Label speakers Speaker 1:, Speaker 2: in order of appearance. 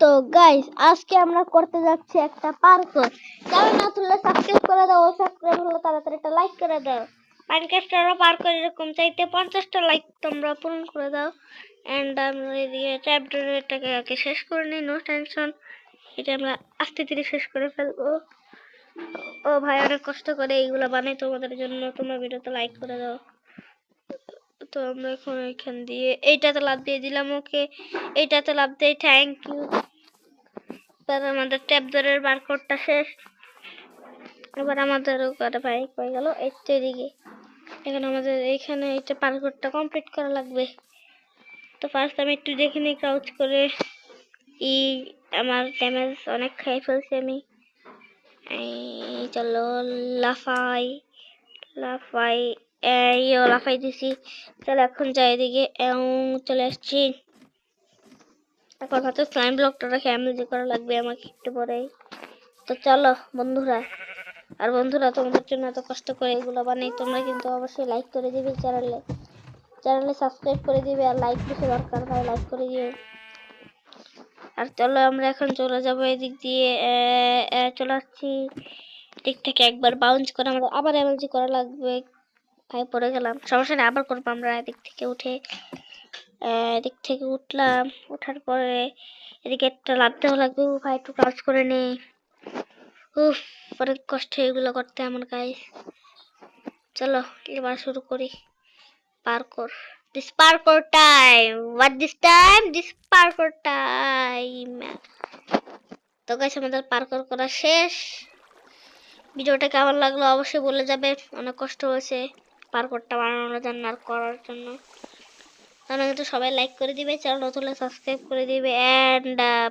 Speaker 1: তো গাইস আজকে আমরা করতে যাচ্ছি একটা পার্কর। যারা না তুললে সাবস্ক্রাইব করে দাও, সাবস্ক্রাইব হলে তাড়াতাড়ি একটা লাইক করে দাও। মাইনক্রাফটেরও পার্কর এরকম চাইতে 50টা লাইক তোমরা পূরণ করে দাও। এন্ড আমরা এদিকে চ্যাপ্টারটাকে আগে শেষ করে নিই, নো টেনশন। এটা আমরা আস্তে ধীরে শেষ করে ফেলবো। ও ভাই অনেক কষ্ট করে এইগুলো বানাই তোমাদের জন্য, তোমরা ভিডিওতে লাইক করে দাও। তো আমরা এখন এখান দিয়ে এইটাতে লাভ দিয়ে দিলাম, ওকে এইটাতে লাভ দেই, থ্যাংক ইউ। এবার আমাদের ট্যাবদারের বারকোডটা শেষ। এবার আমাদের ওখানে ভাই হয়ে গেল এই তো এদিকে। এখন আমাদের এইখানে এইটা বারকোডটা কমপ্লিট করা লাগবে। তো ফার্স্ট আমি একটু দেখে নিই ক্রাউচ করে। আমার ড্যামেজ অনেক খেয়ে ফেলছি আমি। এই চলো লাফাই লাফাই, এইও লাফাই দিছি। চলো এখন যাই এদিকে, চলে আসছি। এখন হয়তো স্লাইম ব্লকটা রেখে এমএলজি করা লাগবে আমাকে একটু পরেই। তো চলো বন্ধুরা, আর বন্ধুরা তোমাদের জন্য এত কষ্ট করে এগুলো বানাই, তোমরা কিন্তু অবশ্যই লাইক করে দিবে, চ্যানেলে সাবস্ক্রাইব করে দিবে, আর লাইক বেশি দরকার ভাই, লাইক করে দিও। আর চলো আমরা এখন চলে যাবো এদিক দিয়ে, চলে আসছি। দিক থেকে একবার বাউন্স করে আমাদের আবার এমএলজি করা লাগবে। ভাই পড়ে গেলাম, সমস্যা নেই, আবার করবো আমরা। এদিক থেকে উঠে এদিক থেকে উঠলাম, ওঠার পরে এদিকে একটা লাফ দেওয়া লাগবে। ভাই একটু কাজ করে নেই। উফ অনেক কষ্ট এগুলো করতে আমার গায়ে। চলো এবার শুরু করি parkour. This parkour time, what this time, this parkour time. তো গাইস আমাদের পার্কর করা শেষ। ভিডিওটা কেমন লাগলো অবশ্যই বলে যাবে। অনেক কষ্ট হয়েছে পার্করটা বানানোর জন্য আর করার জন্য। তাহলে কিন্তু সবাই লাইক করে দিবে, চ্যানেল নতুন হলে সাবস্ক্রাইব করে দিবে, এন্ড